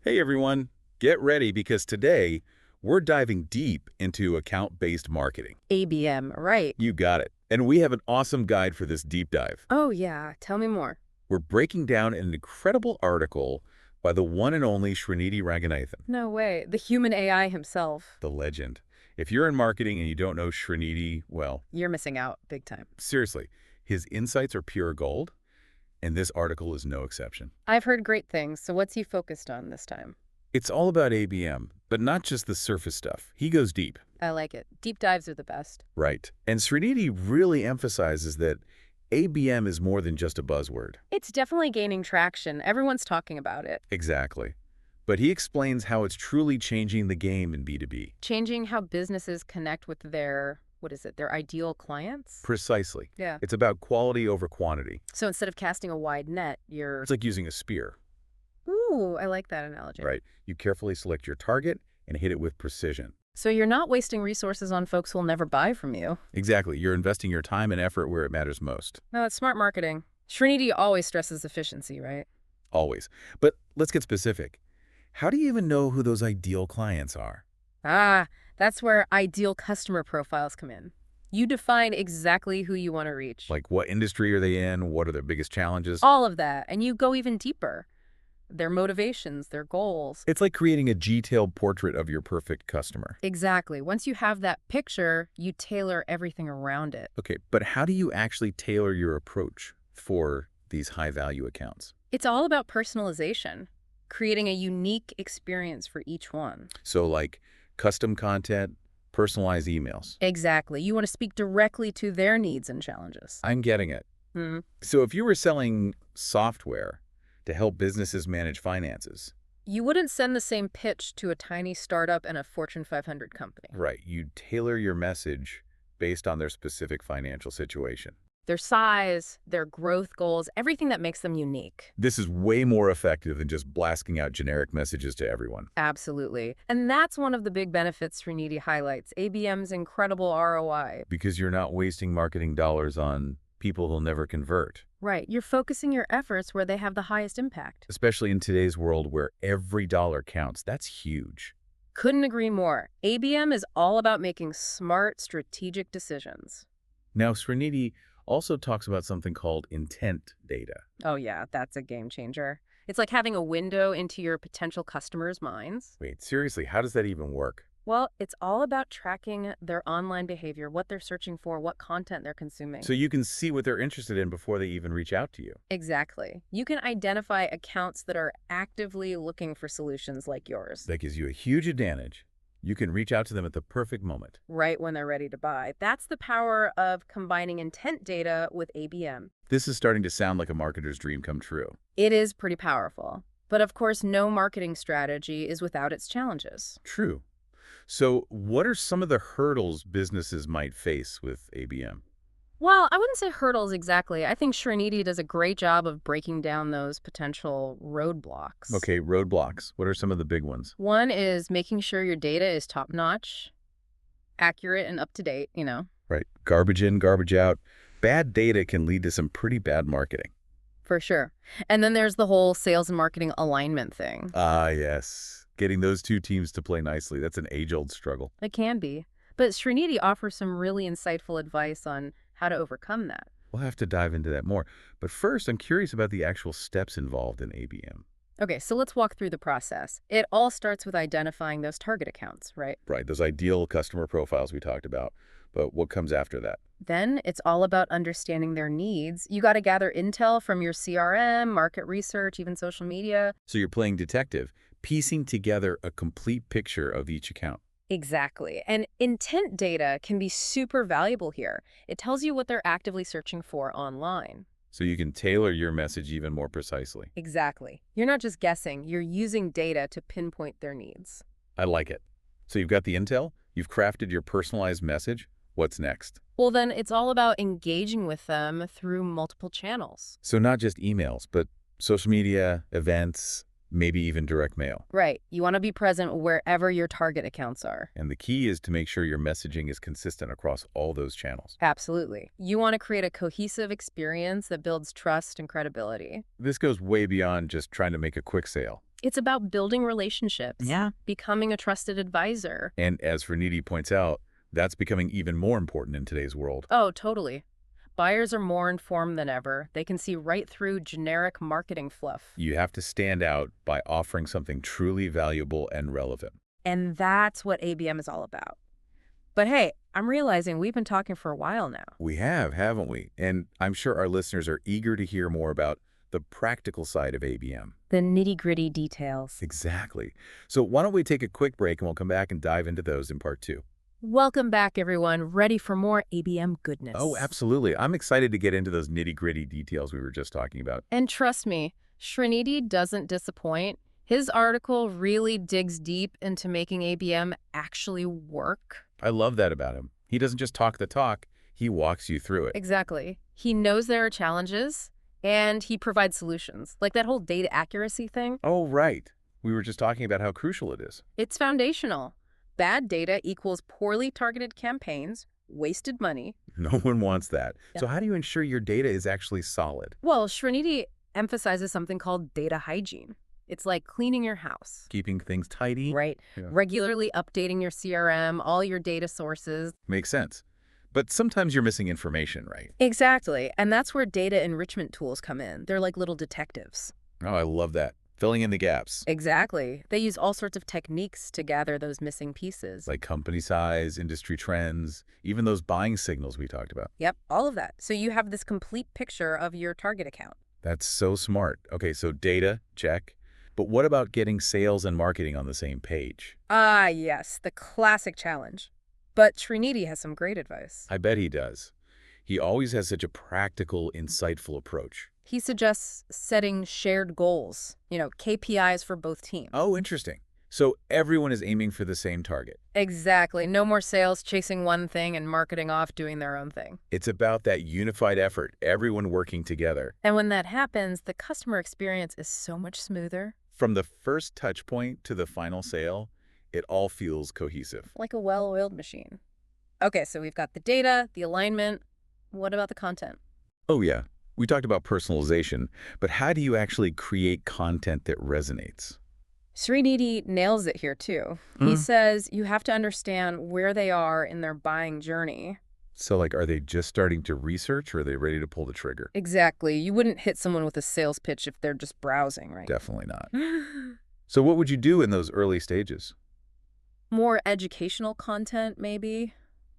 Hey everyone, get ready because today we're diving deep into account-based marketing. ABM, right. You got it. And we have an awesome guide for this deep dive. Oh, yeah. Tell me more. We're breaking down an incredible article by the one and only Srinidhi Ranganathan, No way. The human AI himself. the legend. If you're in marketing and you don't know Srinidhi, well, You're missing out big time. seriously, his insights are pure gold, and this article is no exception. I've heard great things, so what's he focused on this time? It's all about ABM, but not just the surface stuff. He goes deep. I like it. Deep dives are the best. Right. And Srinidhi really emphasizes that ABM is more than just a buzzword. It's definitely gaining traction. Everyone's talking about it. Exactly. But he explains how it's truly changing the game in B2B. Changing how businesses connect with their ideal clients? Precisely. Yeah. It's about quality over quantity. So instead of casting a wide net, you're... It's like using a spear, Ooh, I like that analogy. right? You carefully select your target and hit it with precision. So you're not wasting resources on folks who'll never buy from you. Exactly. You're investing your time and effort where it matters most. No, it's smart marketing. Srinidhi always stresses efficiency, right? Always. But let's get specific. How do you even know who those ideal clients are? Ah, that's where ideal customer profiles come in. You define exactly who you want to reach. Like what industry are they in? What are their biggest challenges? All of that, and you go even deeper. Their motivations, their goals. It's like creating a detailed portrait of your perfect customer. Exactly. Once you have that picture, you tailor everything around it. Okay, but how do you actually tailor your approach for these high-value accounts? It's all about personalization, creating a unique experience for each one. So like custom content, personalized emails. Exactly. You want to speak directly to their needs and challenges. I'm getting it. Hmm. So if you were selling software to help businesses manage finances, You wouldn't send the same pitch to a tiny startup and a Fortune 500 company. right, you'd tailor your message based on their specific financial situation. Their size, their growth goals, everything that makes them unique. This is way more effective than just blasting out generic messages to everyone. Absolutely. And that's one of the big benefits Srinidhi highlights, ABM's incredible ROI. Because you're not wasting marketing dollars on people who'll never convert. Right. You're focusing your efforts where they have the highest impact. Especially in today's world where every dollar counts. That's huge. Couldn't agree more. ABM is all about making smart, strategic decisions. Now, Srinidhi also talks about something called intent data. Oh, yeah, that's a game changer. It's like having a window into your potential customers' minds. Wait, seriously, how does that even work? Well, it's all about tracking their online behavior, what they're searching for, what content they're consuming. So you can see what they're interested in before they even reach out to you. Exactly. You can identify accounts that are actively looking for solutions like yours, That gives you a huge advantage. You can reach out to them at the perfect moment. right when they're ready to buy. That's the power of combining intent data with ABM. This is starting to sound like a marketer's dream come true. It is pretty powerful. But of course, no marketing strategy is without its challenges. True. So what are some of the hurdles businesses might face with ABM? Well, I wouldn't say hurdles exactly. I think Srinidhi does a great job of breaking down those potential roadblocks. Okay, roadblocks. What are some of the big ones? One is making sure your data is top-notch, accurate, and up-to-date. Right. Garbage in, garbage out. Bad data can lead to some pretty bad marketing. For sure. And then there's the whole sales and marketing alignment thing. Ah, yes. Getting those two teams to play nicely. That's an age-old struggle. It can be. But Srinidhi offers some really insightful advice on how to overcome that. We'll have to dive into that more. But first, I'm curious about the actual steps involved in ABM. Okay, so let's walk through the process. It all starts with identifying those target accounts, right? Right, those ideal customer profiles we talked about. But what comes after that? Then it's all about understanding their needs. You got to gather intel from your CRM, market research, even social media. So you're playing detective, piecing together a complete picture of each account. Exactly. And intent data can be super valuable here. It tells you what they're actively searching for online. So you can tailor your message even more precisely. Exactly. You're not just guessing, you're using data to pinpoint their needs. I like it. So you've got the intel, you've crafted your personalized message. What's next? Well, then it's all about engaging with them through multiple channels. So not just emails, but social media, events, maybe even direct mail. Right. You want to be present wherever your target accounts are. And the key is to make sure your messaging is consistent across all those channels. Absolutely. You want to create a cohesive experience that builds trust and credibility. This goes way beyond just trying to make a quick sale. It's about building relationships, Yeah. becoming a trusted advisor. And as Srinidhi points out, that's becoming even more important in today's world. Oh, totally. Buyers are more informed than ever. They can see right through generic marketing fluff. You have to stand out by offering something truly valuable and relevant. And that's what ABM is all about. But hey, I'm realizing we've been talking for a while now. We have, haven't we? And I'm sure our listeners are eager to hear more about the practical side of ABM. The nitty-gritty details. Exactly. So why don't we take a quick break and we'll come back and dive into those in part 2. Welcome back, everyone. Ready for more ABM goodness. Oh, absolutely. I'm excited to get into those nitty-gritty details we were just talking about. And trust me, Srinidhi doesn't disappoint. His article really digs deep into making ABM actually work. I love that about him. He doesn't just talk the talk, he walks you through it. Exactly. He knows there are challenges, and he provides solutions. Like that whole data accuracy thing. Oh, right. We were just talking about how crucial it is. It's foundational. Bad data equals poorly targeted campaigns, wasted money. No one wants that. Yeah. So how do you ensure your data is actually solid? Well, Srinidhi emphasizes something called data hygiene. It's like cleaning your house. Keeping things tidy? Right. Yeah. Regularly updating your CRM, all your data sources. Makes sense. But sometimes you're missing information, right? Exactly. And that's where data enrichment tools come in. They're like little detectives. Oh, I love that. Filling in the gaps. Exactly. They use all sorts of techniques to gather those missing pieces. Like company size, industry trends, even those buying signals we talked about. Yep, all of that. So you have this complete picture of your target account. That's so smart. Okay, so data, check. But what about getting sales and marketing on the same page? Ah, yes, the classic challenge. But Srinidhi has some great advice. I bet he does. He always has such a practical, insightful approach. He suggests setting shared goals, KPIs for both teams. Oh, interesting. So everyone is aiming for the same target. Exactly. No more sales chasing one thing and marketing off doing their own thing. It's about that unified effort, everyone working together. And when that happens, the customer experience is so much smoother. From the first touch point to the final sale, it all feels cohesive. Like a well-oiled machine. Okay, so we've got the data, the alignment. What about the content? Oh, yeah. We talked about personalization, but how do you actually create content that resonates? Srinidhi nails it here, too. He says you have to understand where they are in their buying journey. So, like, are they just starting to research or are they ready to pull the trigger? Exactly. You wouldn't hit someone with a sales pitch if they're just browsing, right? Definitely not. So what would you do in those early stages? More educational content, maybe.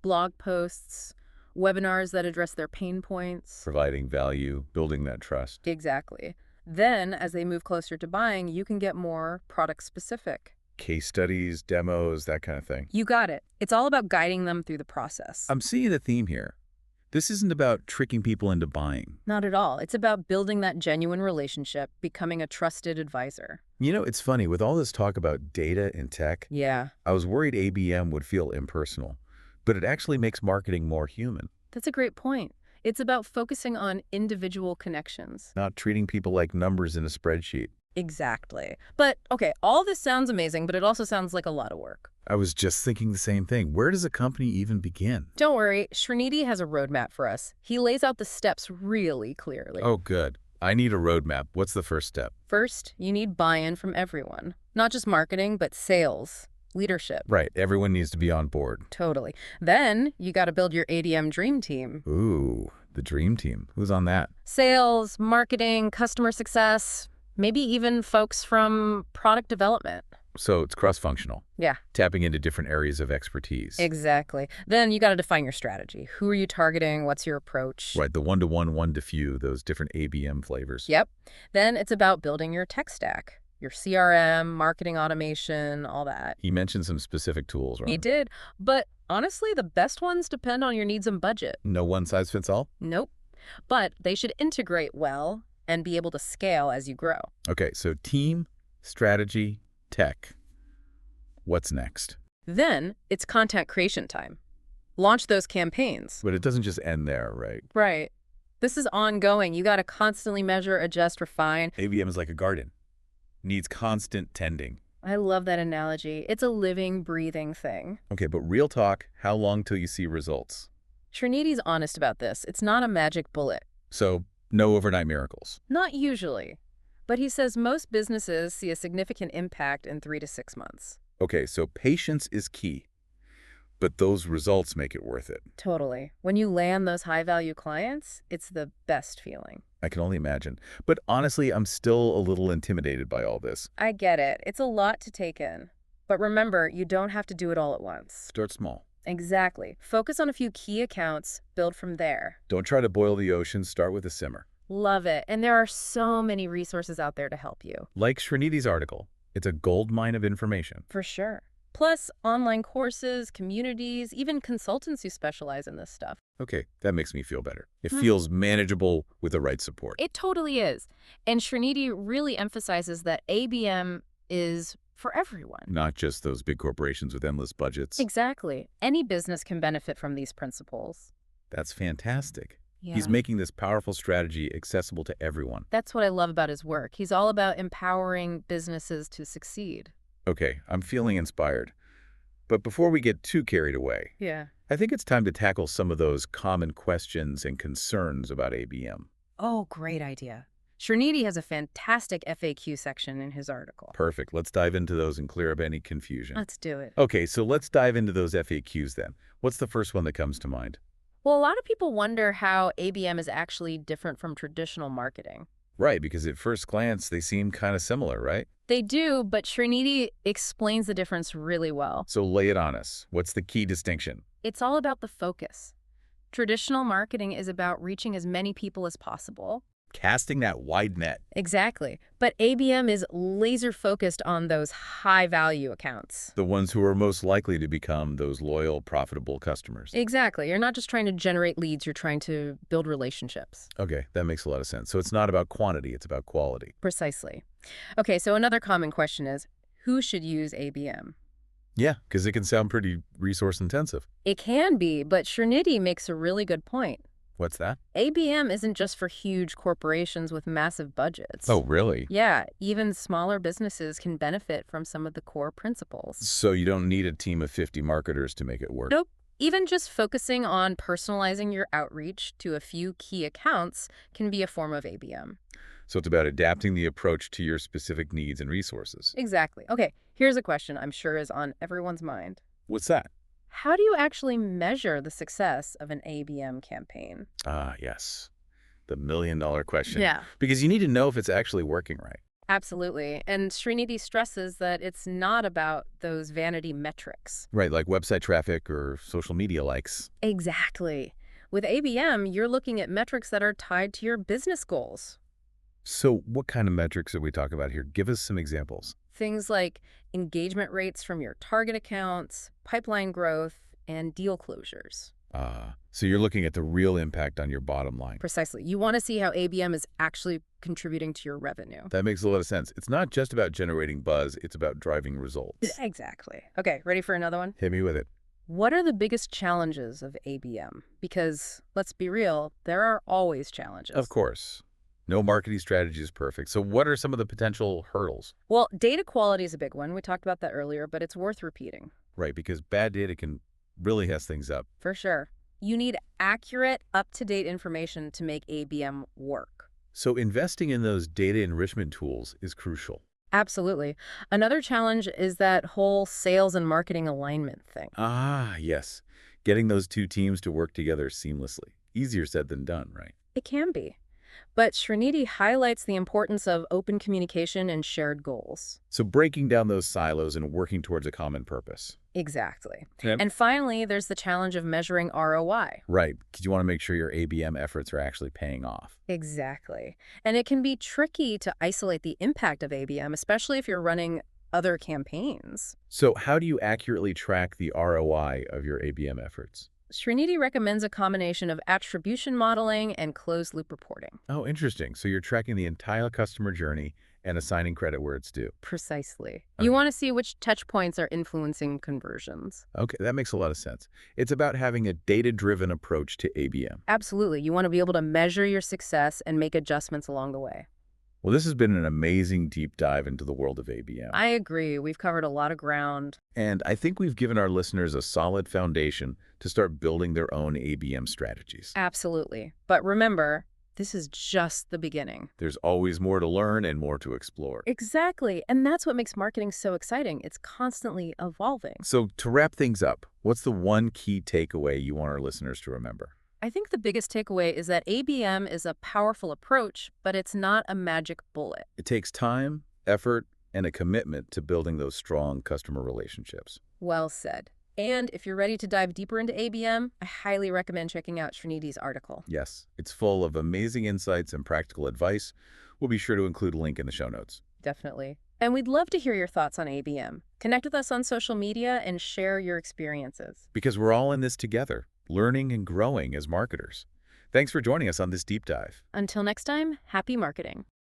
Blog posts, webinars that address their pain points. Providing value, building that trust. Exactly. Then, as they move closer to buying, you can get more product-specific. Case studies, demos, that kind of thing. You got it. It's all about guiding them through the process. I'm seeing a theme here. This isn't about tricking people into buying. Not at all. It's about building that genuine relationship, becoming a trusted advisor. You know, it's funny, with all this talk about data and tech, Yeah, I was worried ABM would feel impersonal, but it actually makes marketing more human, that's a great point. It's about focusing on individual connections. not treating people like numbers in a spreadsheet. Exactly. But, okay, all this sounds amazing, but it also sounds like a lot of work. I was just thinking the same thing. Where does a company even begin? Don't worry, Srinidhi has a roadmap for us. He lays out the steps really clearly. Oh, good. I need a roadmap. What's the first step? First, you need buy-in from everyone. Not just marketing, but sales, leadership. Right. Everyone needs to be on board. Totally. Then, you got to build your ADM dream team. Ooh, the dream team. Who's on that? Sales, marketing, customer success, maybe even folks from product development. So it's cross-functional. Yeah. Tapping into different areas of expertise. Exactly. Then you got to define your strategy. Who are you targeting? What's your approach? Right, the one-to-one, one-to-few, those different ABM flavors. Yep. Then it's about building your tech stack, your CRM, marketing automation, all that. He mentioned some specific tools, right? He did. But honestly, the best ones depend on your needs and budget. No one size fits all? Nope. But they should integrate well and be able to scale as you grow. Okay, so team, strategy, tech. What's next? Then it's content creation time. Launch those campaigns. But it doesn't just end there, right? Right. This is ongoing. You got to constantly measure, adjust, refine. ABM is like a garden. Needs constant tending. I love that analogy. It's a living, breathing thing. Okay, but real talk, how long till you see results? Srinidhi's honest about this. It's not a magic bullet. So, no overnight miracles. Not usually. but he says most businesses see a significant impact in 3 to 6 months. Okay, so patience is key, but those results make it worth it. Totally. When you land those high-value clients, it's the best feeling. I can only imagine. But honestly, I'm still a little intimidated by all this. I get it. It's a lot to take in. But remember, you don't have to do it all at once. Start small. Exactly. Focus on a few key accounts, build from there. Don't try to boil the ocean, start with a simmer. Love it. And there are so many resources out there to help you. Like Srinidhi's article, it's a gold mine of information. For sure. Plus, online courses, communities, even consultants who specialize in this stuff. Okay, that makes me feel better. It feels manageable with the right support. It totally is. And Srinidhi really emphasizes that ABM is for everyone. Not just those big corporations with endless budgets. Exactly. Any business can benefit from these principles. That's fantastic. Yeah. He's making this powerful strategy accessible to everyone. That's what I love about his work. He's all about empowering businesses to succeed. Okay, I'm feeling inspired. But before we get too carried away, Yeah. I think it's time to tackle some of those common questions and concerns about ABM. Oh, great idea. Srinidhi has a fantastic FAQ section in his article. Perfect. Let's dive into those and clear up any confusion. Let's do it. Okay, so let's dive into those FAQs then. What's the first one that comes to mind? Well, a lot of people wonder how ABM is actually different from traditional marketing. Right, because at first glance, they seem kind of similar, right? They do, but Srinidhi explains the difference really well. So lay it on us. What's the key distinction? It's all about the focus. Traditional marketing is about reaching as many people as possible. Casting that wide net. Exactly. But ABM is laser focused on those high value accounts. The ones who are most likely to become those loyal, profitable customers. Exactly. You're not just trying to generate leads, you're trying to build relationships. Okay, that makes a lot of sense. So it's not about quantity, it's about quality. Precisely. Okay, so another common question is, who should use ABM? Yeah, because it can sound pretty resource intensive. It can be, but Srinidhi makes a really good point. What's that? ABM isn't just for huge corporations with massive budgets. Oh, really? Yeah, even smaller businesses can benefit from some of the core principles. So you don't need a team of 50 marketers to make it work? Nope. Even just focusing on personalizing your outreach to a few key accounts can be a form of ABM. So it's about adapting the approach to your specific needs and resources. Exactly. Okay, here's a question I'm sure is on everyone's mind. What's that? How do you actually measure the success of an ABM campaign? Ah, yes. The million-dollar question. Yeah. Because you need to know if it's actually working right. Absolutely. And Srinidhi stresses that it's not about those vanity metrics. Right, like website traffic or social media likes. Exactly. With ABM, you're looking at metrics that are tied to your business goals. So what kind of metrics are we talking about here? Give us some examples. Things like engagement rates from your target accounts, pipeline growth, and deal closures. So you're looking at the real impact on your bottom line. Precisely. You want to see how ABM is actually contributing to your revenue. That makes a lot of sense. It's not just about generating buzz, it's about driving results. Exactly. Okay, ready for another one? Hit me with it. What are the biggest challenges of ABM? Because, let's be real, there are always challenges. Of course. No marketing strategy is perfect. So what are some of the potential hurdles? Well, data quality is a big one. We talked about that earlier, but it's worth repeating. Right, because bad data can really mess things up. For sure. You need accurate, up-to-date information to make ABM work. So investing in those data enrichment tools is crucial. Absolutely. Another challenge is that whole sales and marketing alignment thing. Ah, yes. Getting those two teams to work together seamlessly. Easier said than done, right? It can be. But Srinidhi highlights the importance of open communication and shared goals. So breaking down those silos and working towards a common purpose. Exactly. Yep. And finally, there's the challenge of measuring ROI. Right, because you want to make sure your ABM efforts are actually paying off. Exactly. And it can be tricky to isolate the impact of ABM, especially if you're running other campaigns. So how do you accurately track the ROI of your ABM efforts? Srinidhi recommends a combination of attribution modeling and closed-loop reporting. Oh, interesting. So you're tracking the entire customer journey and assigning credit where it's due. Precisely. Okay. You want to see which touch points are influencing conversions. Okay, that makes a lot of sense. It's about having a data-driven approach to ABM. Absolutely. You want to be able to measure your success and make adjustments along the way. Well, this has been an amazing deep dive into the world of ABM. I agree. We've covered a lot of ground. And I think we've given our listeners a solid foundation to start building their own ABM strategies. Absolutely. But remember, This is just the beginning. There's always more to learn and more to explore. Exactly. And that's what makes marketing so exciting. It's constantly evolving. So to wrap things up, what's the one key takeaway you want our listeners to remember? I think the biggest takeaway is that ABM is a powerful approach, but it's not a magic bullet. It takes time, effort, and a commitment to building those strong customer relationships. Well said. And if you're ready to dive deeper into ABM, I highly recommend checking out Srinidhi's article. Yes, it's full of amazing insights and practical advice. We'll be sure to include a link in the show notes. Definitely. And we'd love to hear your thoughts on ABM. Connect with us on social media and share your experiences. Because we're all in this together, learning and growing as marketers. Thanks for joining us on this deep dive. Until next time, happy marketing.